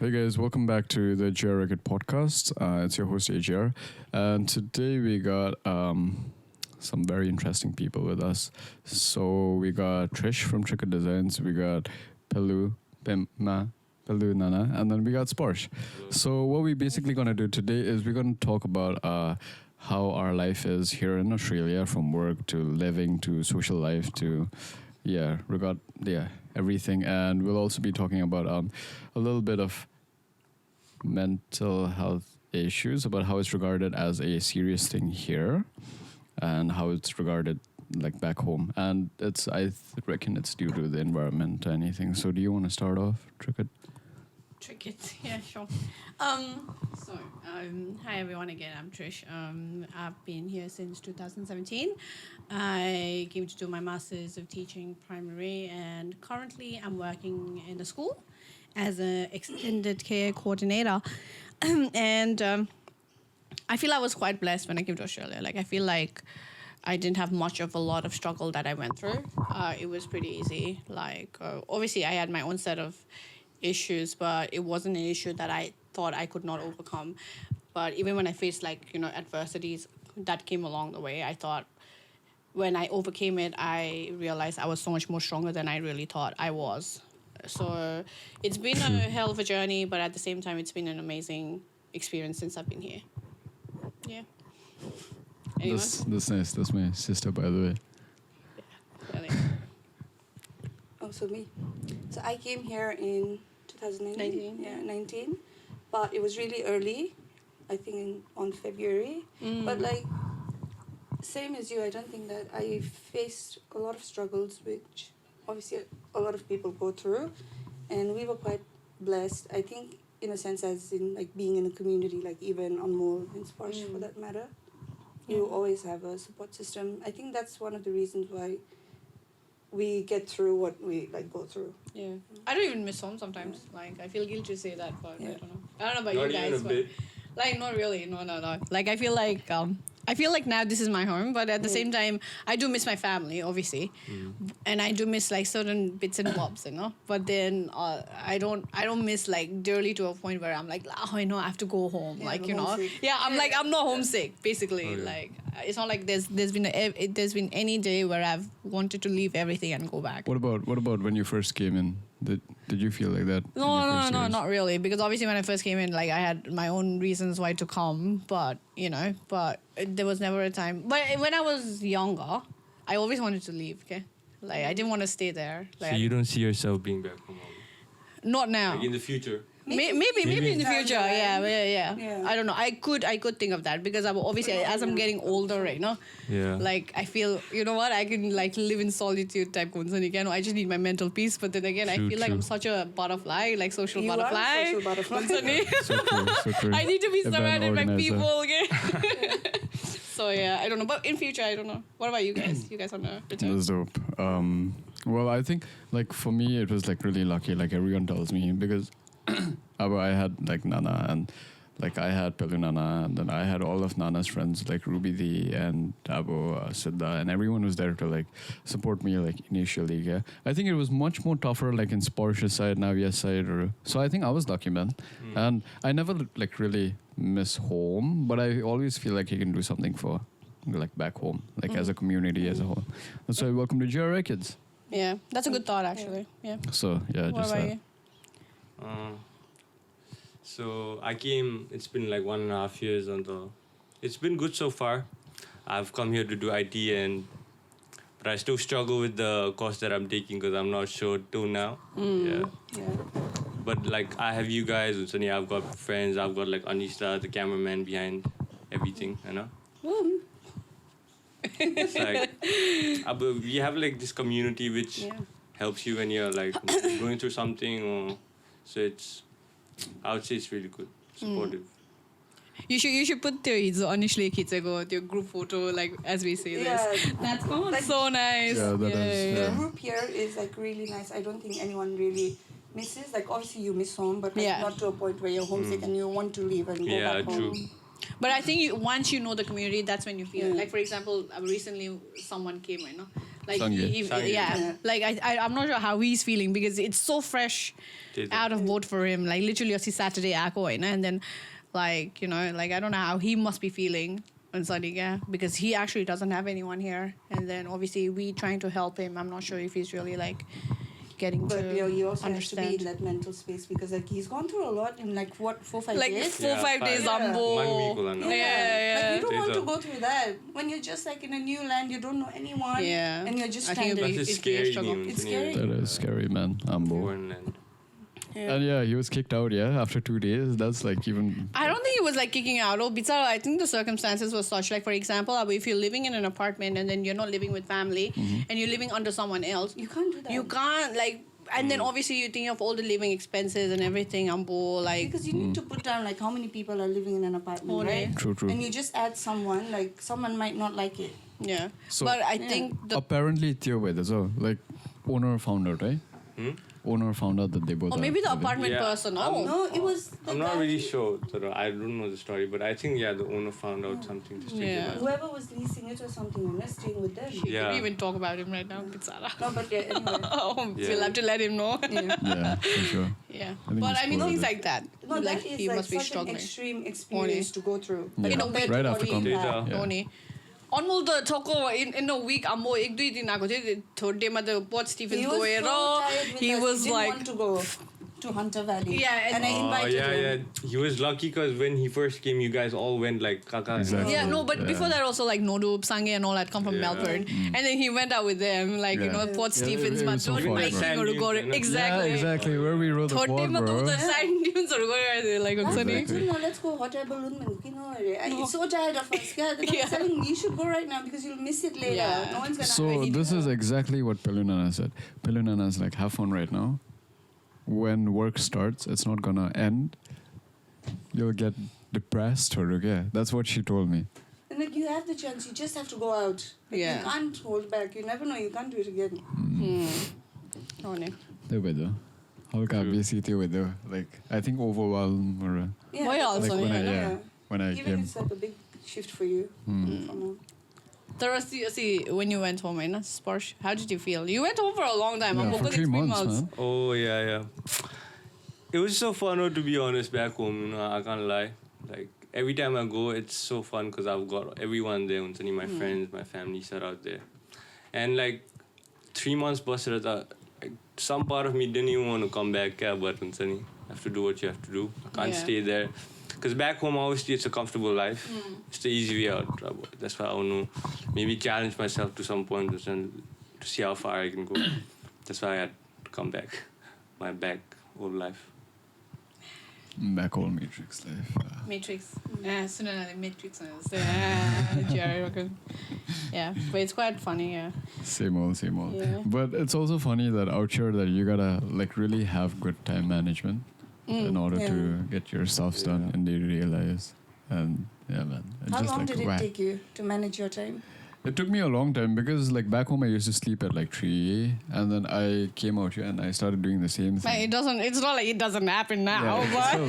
Hey guys, welcome back to the GR Record podcast. It's your host AGR, and today we got some very interesting people with us. So we got Trish from Trick Designs, we got Pelu, Nana, and then we got Sparsh. So what we're basically gonna do today is we're gonna talk about how our life is here in Australia, from work to living to social life to everything. And we'll also be talking about a little bit of mental health issues, about how it's regarded as a serious thing here and how it's regarded like back home. And I reckon it's due to the environment or anything. So do you want to start off, Trickett? Yeah, sure. Hi everyone again, I'm Trish. I've been here since 2017. I came to do my Masters of Teaching Primary, and currently I'm working in a school as an extended care coordinator. And I feel I was quite blessed when I came to Australia. Like, I feel like I didn't have much of a lot of struggle that I went through. It was pretty easy. Like, obviously I had my own set of issues, but it wasn't an issue that I thought I could not overcome. But even when I faced adversities that came along the way, I thought when I overcame it, I realized I was so much more stronger than I really thought I was. So it's been a hell of a journey, but at the same time, it's been an amazing experience since I've been here. Yeah. Anyone? That's nice. That's my sister, by the way. Yeah, really. Oh, so me. So I came here in 2019. 19. But it was really early, I think on February. But same as you, I don't think that I faced a lot of struggles, which obviously a lot of people go through. And we were quite blessed, I think, in a sense, as in being in a community, even on Mole in Sparsh for that matter. You always have a support system. I think that's one of the reasons why we get through what we go through. Yeah. I don't even miss home sometimes. I feel guilty to say that, but I don't know. I don't know about Not you guys. even a bit. Not really. No. I feel like now this is my home, but at the same time, I do miss my family, obviously, and I do miss certain bits and bobs, But then I don't miss dearly to a point where I'm I know I have to go home, Homesick. Yeah, I'm not homesick basically. Okay. It's not like there's been any day where I've wanted to leave everything and go back. What about when you first came in? Did you feel like that? No, not really. Because obviously when I first came in, I had my own reasons why to come, but there was never a time. But when I was younger, I always wanted to leave. Okay, I didn't want to stay there. So you don't see yourself being back home? Not now. In the future? Maybe in the future. Yeah. Yeah. I don't know. I could think of that because as I'm getting older right now. Yeah. I feel, you know what, I can live in solitude type kunsan again. I just need my mental peace. But then again, I feel like I'm such a butterfly, social You butterfly. are a social butterfly. So true. I need to be surrounded by organizer. people again. So yeah, I don't know. But in future, I don't know. What about you guys? You guys want to return? That's dope. Well, I think for me it was really lucky. Everyone tells me, because I had Nana, and I had Pelu Nana, and then I had all of Nana's friends Ruby the and Abo, Siddha, and everyone was there to support me initially. Yeah, I think it was much more tougher in Sparsh's side, Naavya's side, so I think I was lucky, man. And I never really miss home, but I always feel you can do something for back home, as a community as a whole. That's why welcome to GR Kids. Yeah, that's a good thought actually. Yeah. So yeah, What just about that. you? So I came, it's been 1.5 years it's been good so far. I've come here to do IT, but I still struggle with the course that I'm taking because I'm not sure till now. Yeah. But I have you guys, and Sunaina, I've got friends, I've got Anish, the cameraman behind everything, Woo. It's we have this community which helps you when you're going through something, so I would say it's really good, supportive. You should put the Anish your group photo as we say this. That's so nice. Yeah, that is. The group here is really nice. I don't think anyone really misses. Obviously you miss home, but not to a point where you're homesick and you want to leave and go back home. True. But I think once you know the community, that's when you feel for example, recently someone came, Like Sange. Sange. yeah. Like I'm not sure how he's feeling because it's so fresh out of boat for him. Like literally, see Saturday ako, and then like like I don't know how he must be feeling on Sadiga because he actually doesn't have anyone here, and then obviously we trying to help him. I'm not sure if he's really like getting But to you also understand. have to be in that mental space because like he's gone through a lot in like what 4-5 like days. 4-5 days, Yeah. Ambo. Yeah. Like you don't want to Data. go through that when you're just like in a new land. You don't know anyone. Yeah. And you're just I think stranded. That's a it's really a scary struggle. news. It's scary. That is scary, man. Ambo. Foreign land. And yeah, he was kicked out, after 2 days. That's like even... I don't think it was like kicking out. Oh, Bichara, I think the circumstances were such. Like, for example, if you're living in an apartment and then you're not living with family and you're living under someone else, You can't do that. you can't, like, and then obviously you think of all the living expenses and everything, Ambo, like, Because you need to put down like how many people are living in an apartment, Oh, right? True. And you just add someone, like someone might not like it. yeah. So- but I Yeah. think the, Apparently, Theo with as well. Like, owner found out, right? Owner found out that they both or are maybe the living. apartment Yeah. person. I'm- Oh, No, it was. The I'm not guy- really sure. I don't know the story, but I think the owner found out something to stick Yeah. with. Whoever was leasing it or something, and let's staying with them. Yeah. we even talk about him right now, Bichara. No, but yeah, anyway. Oh, Yeah. we'll have to let him know. Yeah. Yeah, for sure. Yeah, think but he's I mean cool things with it. like that. No, like that is he like must be such an struggling. extreme experience to go through. Yeah. In a way, Right after Tony, coming. Yeah. Tony. Anmol the Toko in a week, Ammo, ek dui din ago थियो third day ma the Port Stephens He was गएर so tired with he us. was he didn't like want to go to Hunter Valley. Yeah, and I Oh, invited yeah, him. yeah. He was lucky because when he first came, you guys all went like kaka. Exactly. yeah, no, but Yeah. before that also like Nodu, Sange and all that come from Yeah. Melbourne. And then he went out with them, like, you Yeah. know, Port Yeah, Stephens, it ma was so don't fun, like bro. him or go Yeah, exactly. Yeah, exactly. Where we rode the Third day quad, ma bro. the sand dunes or go like on Sunny. Exactly. No, let's go hot air balloon. I'm so tired of us. Yeah, they're Yeah. saying you should go right now because you'll miss it later. Yeah. No one's gonna. So this is exactly what Pelu Nana said. Pelu Nana is like, have fun right now. When work starts, it's not gonna end. You'll get depressed or okay. That's what she told me. And like you have the chance, you just have to go out. Like, Yeah. You can't hold back. You never know. You can't do it again. Oh, no. त्यो भयो हल्का बेसी त्यो भयो like I think overwhelm or Yeah. Why that's also, like when yeah, I when I Even came. it's like a big shift for you. From home. See, when you went home, right? Sparsh, how did you feel? You went home for a long time. Yeah, I'm for focusing 3 months, man. Oh, yeah. It was so fun, to be honest, back home, I can't lie. Like, every time I go, it's so fun because I've got everyone there, my friends, my family are out there. And, like, 3 months busted, some part of me didn't even want to come back, but you have to do what you have to do. I can't Yeah. stay there. Because back home, obviously, it's a comfortable life. It's the easy way out. That's why I want to maybe challenge myself to some point and to see how far I can go. That's why I had to come back. My old life. Back old Matrix life. Matrix. Sunaina, Matrix. Yeah, but it's quite funny, yeah. Same old. Yeah. But it's also funny that out here that you gotta like really have good time management in order Yeah. to get your stuff done in the real lives. And yeah, man. It's How just long like did it whack. take you to manage your time? It took me a long time because like back home I used to sleep at like 3 and then I came out here and I started doing the same Like, thing. it's not like it doesn't happen now, Yeah, but...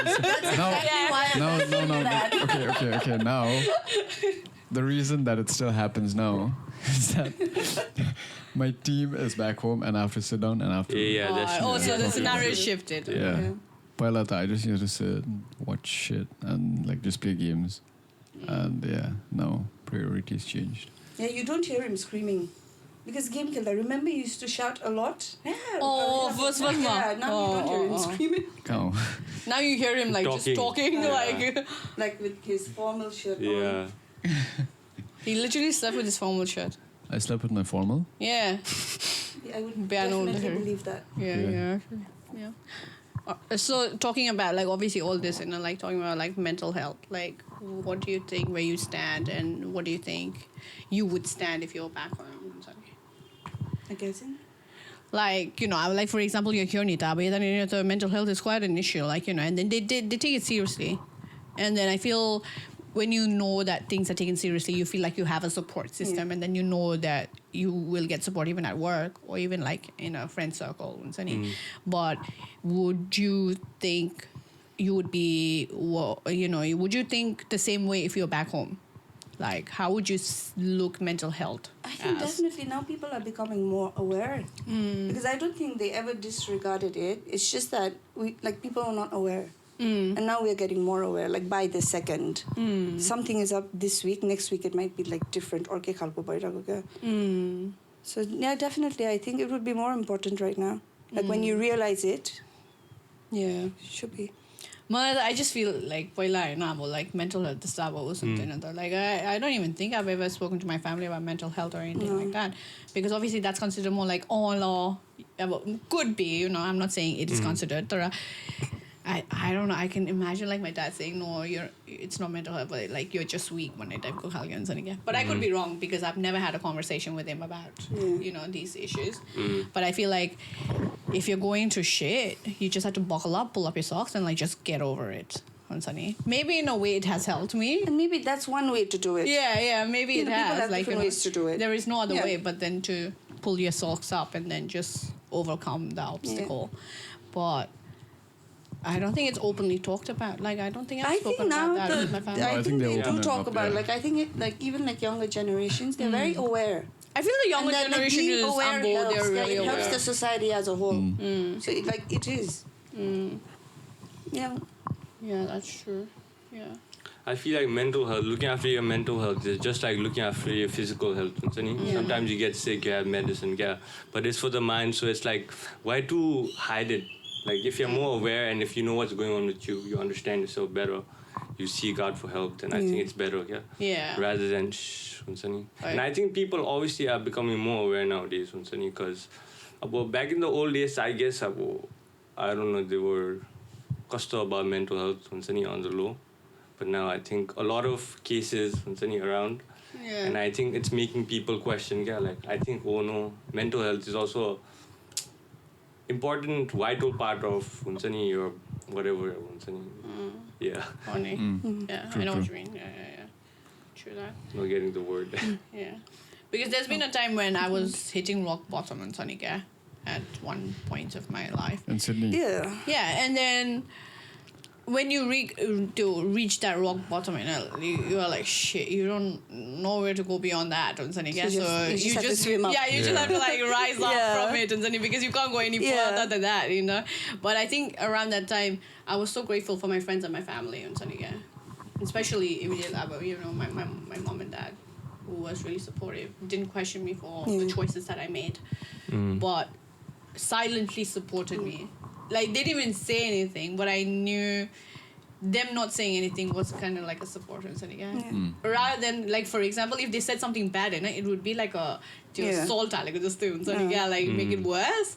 it's still that. No. Okay. Now, the reason that it still happens now is that my team is back home and I have to sit down and I have to... Yeah, that's Oh, so the Yeah. scenario shifted. Yeah. Paila ta, I just used to sit, watch shit, and like just play games. And yeah, now priorities changed. Yeah, you don't hear him screaming. Because game killer, remember you used to shout a lot? Yeah. Oh, first one, ma. Yeah, now you don't hear him screaming. Cow. Now you hear him like just talking, Yeah. like... Like with his formal shirt Yeah. on. He literally slept with his formal shirt. I slept with my formal. Yeah. Yeah, I would Biano definitely her. believe that. Yeah. So talking about like obviously all this and like talking about like mental health, like what do you think where you stand and what do you think you would stand if you're back home? I guess. Like, you know, like for example, you're here in Italy, then you know, the mental health is quite an issue, like, you know, and then they take it seriously. And then I feel when you know that things are taken seriously, you feel like you have a support system, and then you know that you will get support even at work or even like in a friend circle. But would you think you would be, you know, would you think the same way if you're back home? Like, how would you look mental health I think as? definitely now people are becoming more aware because I don't think they ever disregarded it. It's just that people are not aware. And now we're getting more aware, like by the second. Something is up this week, next week it might be like different. Or ke khalko bhairako kya. So yeah, definitely I think it would be more important right now. Like when you realize it, Yeah. should be. I just feel like like mental health stuff or something. Like I don't even think I've ever spoken to my family about mental health or anything like that, because obviously that's considered more like law. Could be, you know. I'm not saying it is considered. I don't know. I can imagine like my dad saying, "No, it's not mental health, but like you're just weak one type of again." But I could be wrong because I've never had a conversation with him about these issues. But I feel like if you're going through shit, you just have to buckle up, pull up your socks, and like just get over it. Maybe in a way it has helped me. And maybe that's one way to do it. Yeah, maybe it People has. have different ways to do it. There is no other way but then to pull your socks up and then just overcome the obstacle. But I don't think it's openly talked about. Like, I don't think I've spoken about that with my family. I think they do talk about it. yeah. Like, I think it, like even like younger generations, they're very aware. I feel the younger And then, like, generation being is aware on board. helps. They're really It helps aware. the society as a whole. So it is. Yeah. Yeah, that's true. Yeah. I feel like mental health, looking after your mental health is just like looking after your physical health. Sometimes you get sick, you have medicine, but it's for the mind, so it's like, why to hide it? Like, if you're more aware and if you know what's going on with you, you understand yourself better, you seek out for help, then I think it's better, Yeah. rather than shh, And I think people obviously are becoming more aware nowadays, because back in the old days, I guess, I don't know, they were kasto about mental health on the low. But now I think a lot of cases around, and I think it's making people question, like, I think, oh no, mental health is also important, vital part of your whatever. Yeah. Funny. Yeah, True, I know true. what you mean. Yeah. True that. Not getting the word. Yeah. Because there's been a time when I was hitting rock bottom in Sonika at one point of my life. In Sydney. Yeah. Yeah, and then when you reach that rock bottom, you are like, shit, you don't know where to go beyond that. So you just have to swim up. Yeah, you just have to like rise up Yeah. from it, because you can't go any further than that, But I think around that time, I was so grateful for my friends and my family in Sonika. Especially my mom and dad, who was really supportive, didn't question me for the choices that I made, but silently supported me. Like, they didn't even say anything, but I knew them not saying anything was kind of like a support. Rather than, like, for example, if they said something bad, it would be like a salt, like make it worse.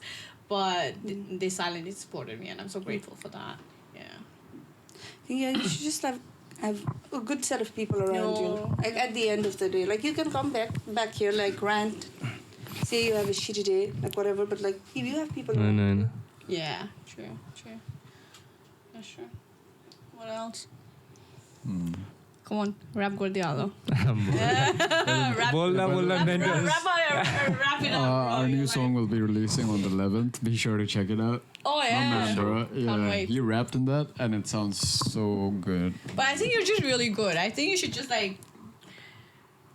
But they silently supported me, and I'm so grateful for that. Yeah, you should just have a good set of people around you. Like, at the end of the day, like, you can come back here, like, rant, say you have a shitty day, like, whatever, but, like, if you have people around you. Yeah, true. That's true. What else? Come on, rap Gordialo. Wrap it up. Our new song will be releasing on the 11th. Be sure to check it out. Oh, yeah. Remember, Can't wait. he rapped in that, and it sounds so good. But I think you're just really good. I think you should just like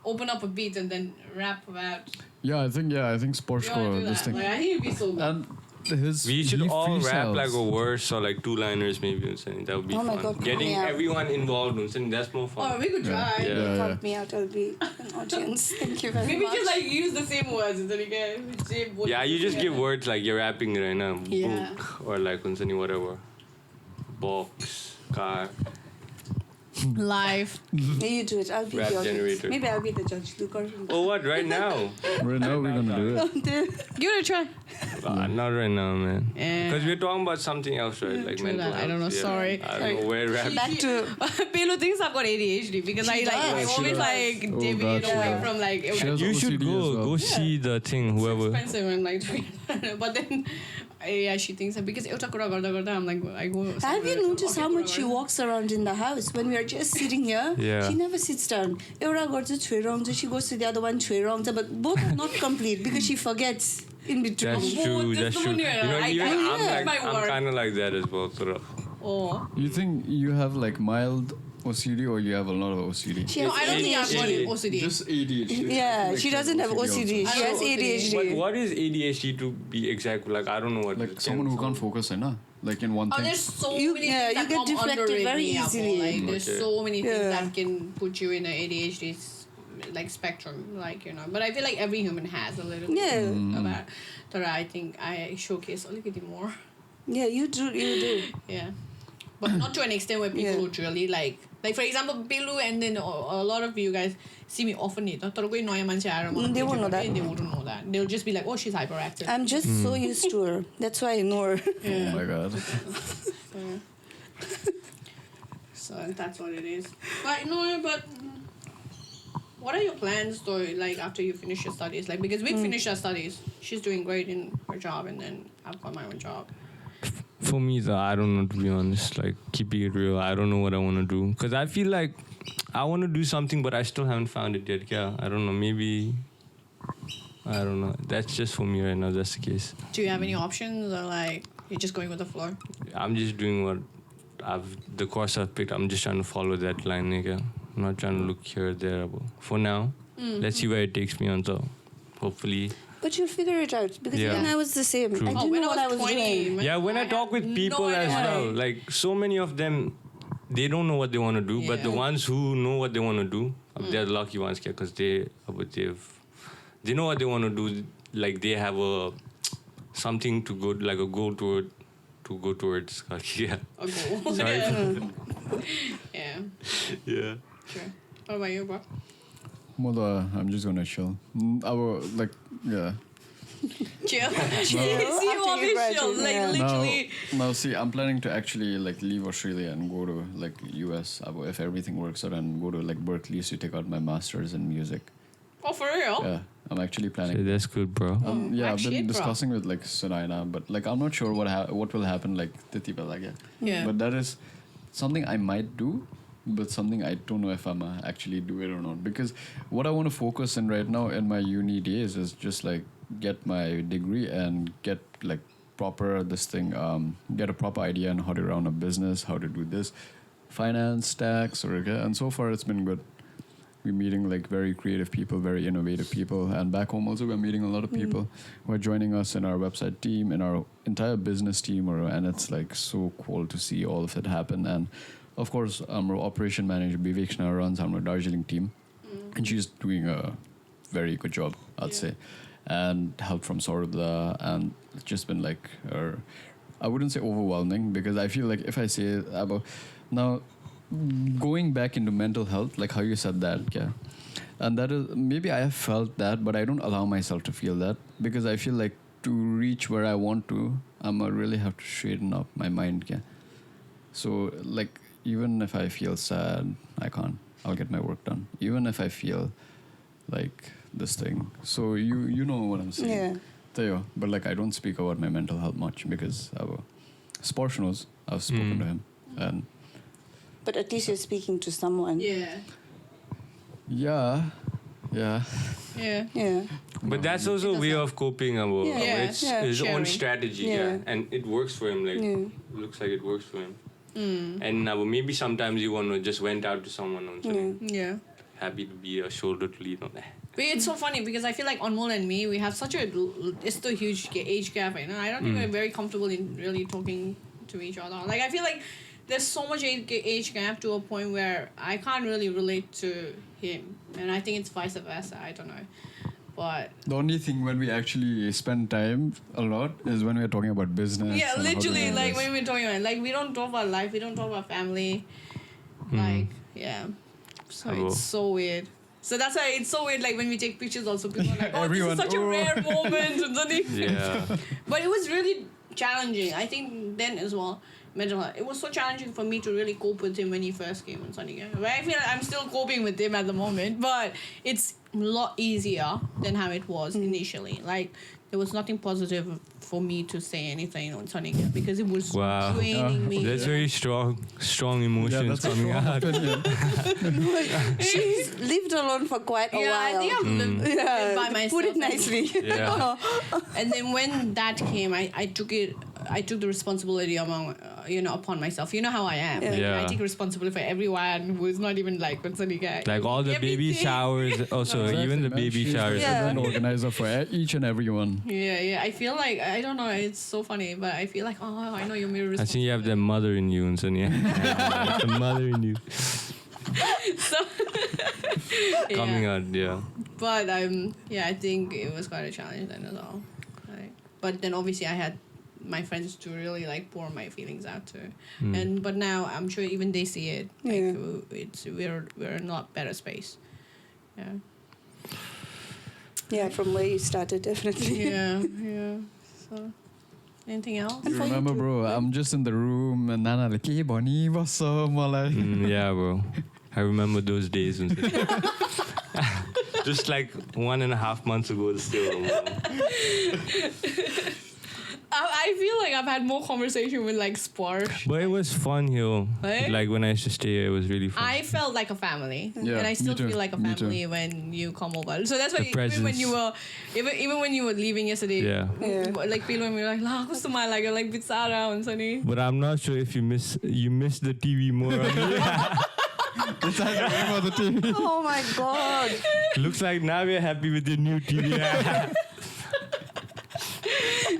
open up a beat and then rap about. Yeah, I think Sparsh You wanna for do this that? thing. Like, I think it'd be so good. And We should he all rap freestyles. like a verse or like 2-liners maybe. That would be Oh my fun. God, Getting yeah. everyone involved, that's more fun. Oh, we could try. Yeah. Yeah. Help me out, I'll be an audience. Thank you very Maybe much. just like use the same words instead of Yeah, you just give words like you're rapping right now. Yeah. Book or like whatever. Box, car. live. Maybe you do it. I'll be Rap the audience. generator. Maybe I'll be the judge. Luke or Oh, what? Right now? Right now, we're gonna do it. Give it a try. Not right now, man. Yeah. Because we're talking about something else, right? Like True mental that. I health. don't know, Yeah. sorry. I don't know where rap. Back to Pelu thinks I've got ADHD because I does. always She like does. deviate Oh, God, she away does. from like She has You should OCD as well. go see the thing, it's whoever. expensive and like but then she thinks that because euta kura garda garda I'm like I go Have somewhere, you noticed okay, how kura much she garda. walks around in the house? When we are just sitting here, Yeah. she never sits down. एउटा गर्छ छोएर she goes to the other one छोएर but both are not complete because she forgets in between. That's Oh, true. this That's the true. one You here, know, I- even I use my I'm word. kind of like that as well, sort of. Oh. You think you have like mild OCD or you have a lot of OCD? She No, has I don't think I've got ADHD. OCD. Just ADHD. Yeah, Like, she doesn't have OCD. also. She has I know OCD. But ADHD. what is ADHD to be exact? Like, I don't know what. Like someone who can't focus, na? Like in one Oh, thing. there's so You- many yeah, things you that get come under deflected it, very Apple. easily. Like, there's Okay. so many things Yeah. that can put you in an ADHD like spectrum, like, you know. But I feel like every human has a little Yeah. bit of that. That I think I showcase a little bit more. Yeah, you do. Yeah, but not to an extent where people Yeah. would really like for example, Pelu, and then a lot of you guys see me often. They wouldn't know that. They wouldn't know that. They'll just be like, oh, she's hyperactive. I'm just so used to her. That's why I know her. Oh my god. So that's what it is. But no, but what are your plans though? Like after you finish your studies, like because we finished our studies, she's doing great in her job, and then I've got my own job. For me, though, I don't know, to be honest. Like, keeping it real, I don't know what I want to do. Because I feel like I want to do something, but I still haven't found it yet. Yeah, I don't know. Maybe, I don't know. That's just for me right now. That's the case. Do you have any options, or like you're just going with the flow? I'm just doing what the course I've picked. I'm just trying to follow that line. Like, I'm not trying to look here or there. But for now, let's see where it takes me on. So, hopefully. But you'll figure it out because Yeah. even I was the same. True. I didn't know what I was 20, doing. Yeah, when I talk with people as well, like so many of them, they don't know what they want to do. But the Yeah. ones who know what they want to do, they're the lucky ones, because they know what they want to do. Like they have something to go, like a goal to go towards. Yeah. A goal. Sorry. Yeah. Yeah. Sure. What about you, bro? Well, I'm just gonna chill. Yeah. Chill. See you After on you this show, graduate, like yeah. literally. Now, see, I'm planning to actually like leave Australia and go to like US if everything works out, and go to like Berkeley to take out my masters in music. Oh, for real? Yeah, I'm actually So planning. that's good, bro. Yeah, I've shit, been bro. discussing with like Sunaina, but like I'm not sure what will happen like Titi like Yeah. But that is something I might do, but something I don't know if I'm actually do it or not, because what I want to focus in right now in my uni days is just like get my degree and get like proper get a proper idea on how to run a business, how to do this, finance, tax, and so far it's been good. We're meeting like very creative people, very innovative people, and back home also we're meeting a lot of people who are joining us in our website team, in our entire business team, and it's like so cool to see all of it happen. And of course, our operation manager Vivekshna runs our Darjeeling team, and she's doing a very good job, I'd say, and help from Saurabh, and it's just been like I wouldn't say overwhelming, because I feel like if I say it about now. Going back into mental health, like how you said that, yeah, and that is maybe I have felt that, but I don't allow myself to feel that, because I feel like to reach where I want to, I'm really have to straighten up my mind, yeah. So like even if I feel sad, I'll get my work done. Even if I feel like this thing, so you know what I'm saying, yeah. But like I don't speak about my mental health much, because Sparsh knows, I've spoken to him, and. But at least you're speaking to someone. Yeah. But that's also a way of coping. It's his own sharing. strategy, and it works for him. Like it looks like it works for him. And maybe sometimes you want to just vent out to someone on something. Yeah. Happy to be a shoulder to lean on. But it's so funny because I feel like Anmol and me, we have such it's the huge age gap. You know, I don't think we're very comfortable in really talking to each other. Like I feel like there's so much age gap to a point where I can't really relate to him, and I think it's vice versa. I don't know, but the only thing when we actually spend time a lot is when we're talking about business. yeah, and how to literally, do like this. when we're talking about, like we don't talk about life, we don't talk about family, like so it's so weird. So that's why it's so weird. Like when we take pictures, also people are like, "Oh, Everyone, this is such a rare moment." Yeah. But it was really challenging. I think then as well. Mental health. It was so challenging for me to really cope with him when he first came on Sunny Gang. I feel like I'm still coping with him at the moment, but it's a lot easier than how it was initially. Like there was nothing positive for me to say anything on Sunny Gang because it was draining me. That's very strong emotions coming out. She's lived alone for quite a while. I think I've lived by myself. Put it nicely. Yeah. And then when that came, I took it. I took the responsibility upon myself. You know how I am. Yeah. Like, Yeah. I take responsibility for everyone who's not even like Like all the baby showers, also Exactly, even the man. baby She's showers. Yeah. an organizer for each and every one. Yeah. I feel like I don't know. It's so funny, but I feel like I know you're I think you have the mother in you, and yeah. The mother in you so coming out, yeah. But I think it was quite a challenge then as well. Like, but then obviously I had my friends to really like pour my feelings out to, but now I'm sure even they see it. Like we're in a lot better space. Yeah. Yeah, from where you started, definitely. Yeah. So, anything else? And for you Remember, too. bro, I'm just in the room and Nana like, "Hey, Bonnie, what's up, malai?" Yeah, bro. I remember those days. Just like 1.5 months ago, still. I feel like I've had more conversation with like Sparsh. But it was fun here. Eh? Like when I used to stay here, it was really fun. I felt like a family, Yeah, and I still me too, feel like a me too. family when you come over. So that's why The even when presence. you were, even when you were leaving yesterday, Yeah. like Pelu and we were like, "La, gusto mo like like bitsara and sunny." But I'm not sure if you miss the TV more. It's like for the TV. Oh my God. Looks like Naavya happy with your new TV.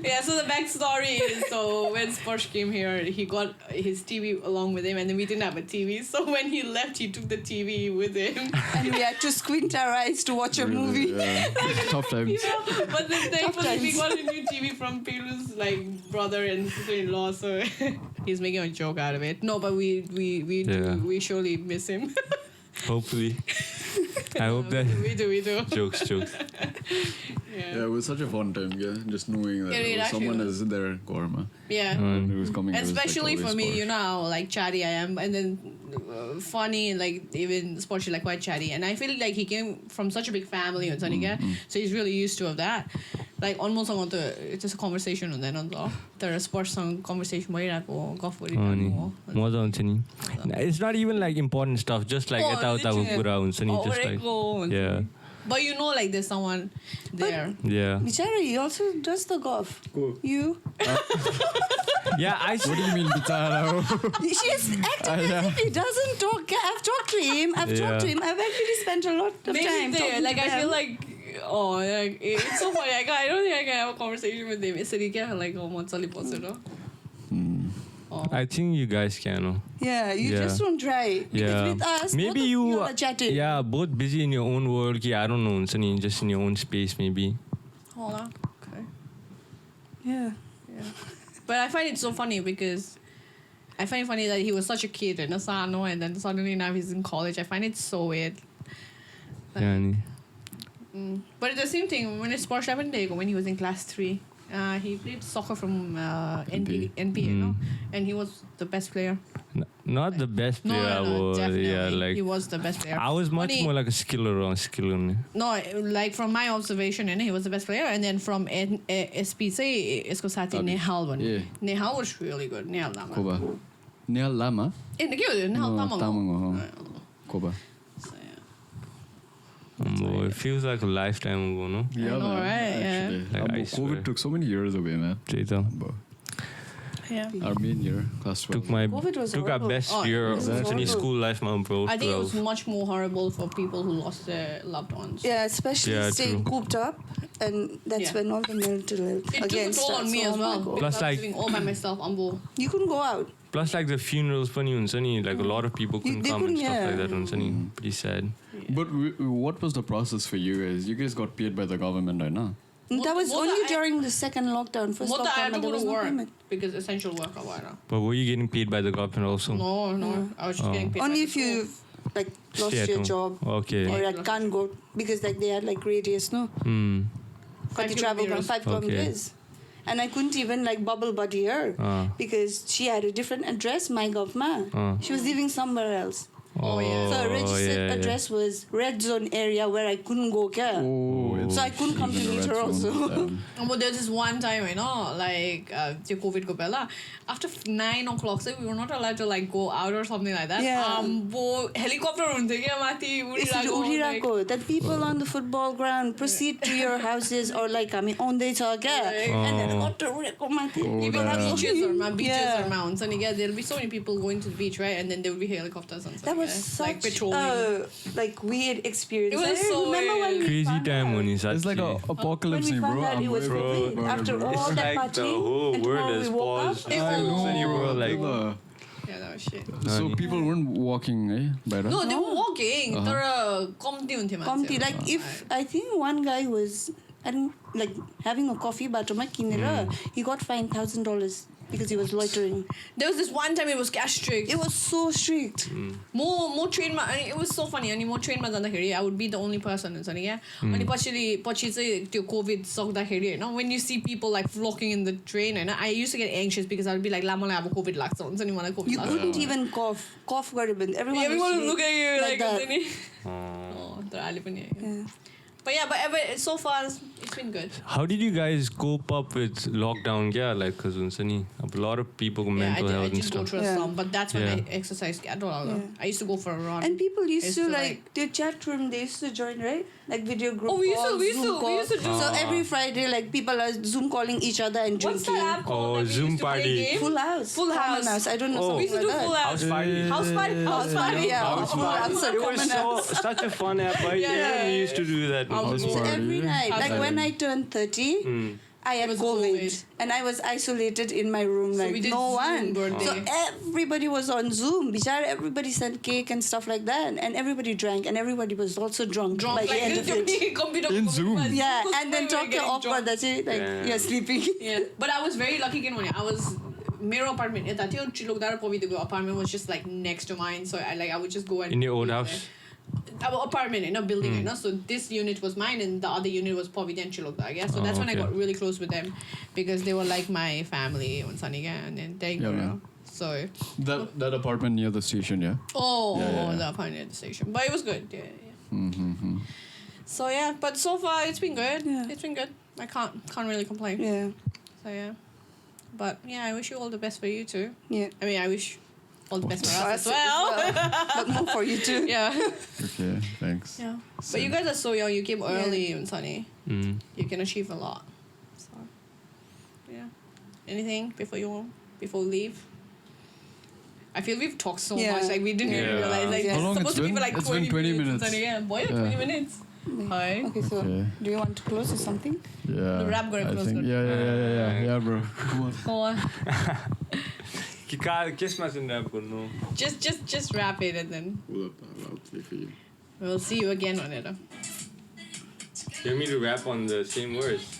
Yeah, so the backstory is, so when Sparsh came here, he got his TV along with him, and then we didn't have a TV. So when he left, he took the TV with him. And we had to squint our eyes to watch a movie. Yeah. Tough times. But then thankfully we times. got a new TV from Pelu's like brother and sister-in-law, so he's making a joke out of it. No, but we Yeah. we surely miss him. Hopefully. I hope that. we do. Jokes. Yeah, it was such a fun time, yeah. Just knowing that Yeah, it actually someone was. is there, Gorma. Yeah. And who's coming. it was, like, Especially for always me, Sparsh. you know how like chatty I am, and then funny, like even Sparsh is like quite chatty, and I feel like he came from such a big family in Sanika, so he's really used to of that. Like almost I want to just a conversation on that on the Sparsh song conversation gaf More than it's not even like important stuff, just like just like yeah. But you know, like there's someone there. Yeah. Bichara, he also does the golf. Cool. You? Yeah, What do you mean, Bitara? She's acting as if he doesn't talk. I've talked to him. I've actually spent a lot of Maybe time there, talking like to I feel them. like it's so funny. I don't think I can have a conversation with him. It's like what's all I think you guys can. Yeah, you Yeah. just don't try. Because Yeah. with us, Maybe both of you are chatting. yeah, both busy in your own world. I don't know, just in your own space maybe. Hold on. Okay. Yeah. But I find it so funny because I find it funny that he was such a kid in Asano and then suddenly now he's in college. I find it so weird. Like, Yeah. But it's the same thing when it's Sparsh happened when he was in class 3. He played soccer from NPA, you know, and he was the best player. Not the best player, No, but definitely. yeah, like he was the best player. I was much Only- more like a skiller. No, like from my observation, he was the best player. And then from SPC, isko sati Nehal one. Yeah. Nehal was really good. Nehal Lama. Koba. Nial Lama? Nehal Tamang. Tamang. Koba. So, yeah. It feels like a lifetime ago, no? Yeah, know, man. right? Yeah. Actually. Like, I swear. COVID took so many years away, man. Jeta. Bro. Yeah. Our main year, class 12. COVID was took our horrible. best Oh, year it was of any horrible. school life, man, bro. I think it was 12. much more horrible for people who lost their loved ones. Yeah, especially Yeah, staying true. cooped up, and that's Yeah. when all the mental health It took a against toll on us. me Oh as my well. God. Because Plus, I was like- living all by myself, Ambo. You couldn't go out. Plus, like the funerals, funny and sunny, like a lot of people couldn't They come and couldn't, stuff yeah. like that. And sunny, pretty sad. But what was the process for you guys? You guys got paid by the government, right now? That was What only I- during the second lockdown. First What I lockdown, had to there go was to no work payment. because essential work or whatever. But were you getting paid by the government also? No. I was just Oh. getting paid. Only by if the you school. like lost Stay at your home. job Okay. or Yeah. like can't go because like they had like radius, no? Hmm. 5 the travel kilometers. 5 Okay. kilometers. And I couldn't even like bubble buddy her Ah. because she had a different address, my govma. Ah. She was living somewhere else. Oh, yeah. So registered address was red zone area where I couldn't go. So I couldn't come to meet her also. But there's this one time, like COVID ko bela. After 9 o'clock, so we were not allowed to like go out or something like that. Yeah. Helicopter that people on the football ground proceed to your houses or like on the and then even beaches or mountains, and there'll be so many people going to the beach, right? And then there will be helicopters and stuff. That was such like patrolling. Like weird experience. It was so weird. Crazy time when it's like an apocalypse, when we found bro. out it was COVID, after all it's that like partying, the whole and world tomorrow has we woke up. paused. Yeah, that was shit. So people weren't walking, eh? No, they were walking. Comty. Like if I think one guy was having a coffee but he got fined $1,000 because he was loitering. There was this one time it was cash strict. It was so strict. More train it was so funny. More train I would be the only person in Sunny. When COVID सक्दाखेरि when you see people like flocking in the train and I used to get anxious because I would be like lamala have COVID लाग्छ. You couldn't even cough everyone was looking at you like that. But so far it's been good. How did you guys cope up with lockdown? Yeah, like because a lot of people mental health I and did go stuff. through a slump, but that's when I exercised. I used to go for a run. And people used to their chat room. They used to join, right? Like video group. We used to do. So every Friday, like people are Zoom calling each other and What's drinking. the app called? Oh, Zoom party. Full house. Common House. I don't know. We used to do full house. House party. House party. Yeah. House party. It was such a fun app. We used to do that. So every night, House like party. when I turned 30, I had was COVID, COVID. and I was isolated in my room, So like we did no Zoom one. birthday. So everybody was on Zoom. Bichara, everybody sent cake and stuff like that, and everybody drank, and everybody was also drunk by the end of it. In Zoom. Yeah, and then talk awkward. That's it. Like you're sleeping. Yeah, but I was very lucky. I was. मेरो apartment, apartment was just like next to mine, so I would just go and in your old house. Our apartment in a building, so this unit was mine and the other unit was Providential, I guess. So that's when I got really close with them because they were like my family on Saniga, and then thank you. So that apartment near the station, yeah. The apartment at the station, but it was good. So but so far it's been good. It's been good. I can't really complain. So but I wish you all the best for you too. I mean, I wish all the best for us as well. But more for you too. Okay, thanks. Yeah. But you guys are so young. You came early and Sunny. You can achieve a lot. So, anything before we leave? I feel we've talked so much. Like we didn't even realize. Like How long supposed to be for like it's been 20 minutes. Sunny. 20 minutes. Hi. Okay, so do you want to close or something? Yeah. The rap gonna close. Yeah, bro. Come on. Just wrap it and then I'll play for you. we'll see you again on it. You want me to rap on the same words?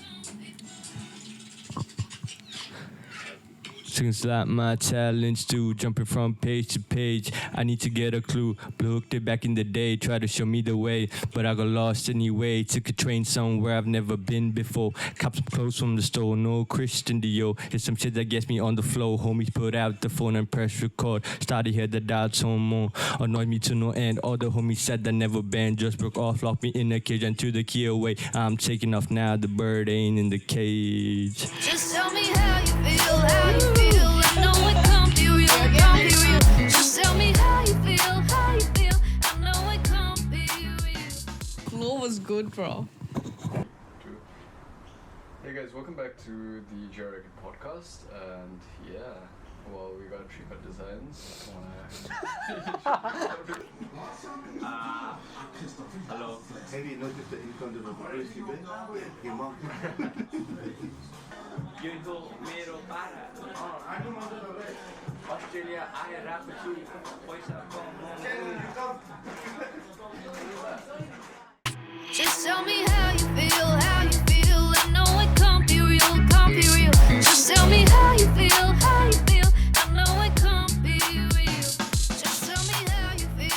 Seems like my challenge to jumping from page to page. I need to get a clue. Looked it back in the day, tried to show me the way, but I got lost anyway. Took a train somewhere I've never been before. Copped some clothes from the store, no Christian Dior. It's some shit that gets me on the flow. Homies put out the phone and press record. Started here the dial tone more. Annoyed me to no end. All the homies said I never been. Just broke off, locked me in a cage and threw the key away. I'm taking off now. The bird ain't in the cage. Just tell me how you feel, how you feel. I know it can't be real, it can't be real. Just tell me how you feel, how you feel. I know it can't be real. Flow was good, bro. Hey guys, welcome back to the Jarek podcast, and we got treatment designs. Hello. Have you noticed the income of the policy Yun to mero para. Australia, I rap with you. Just tell me how you feel.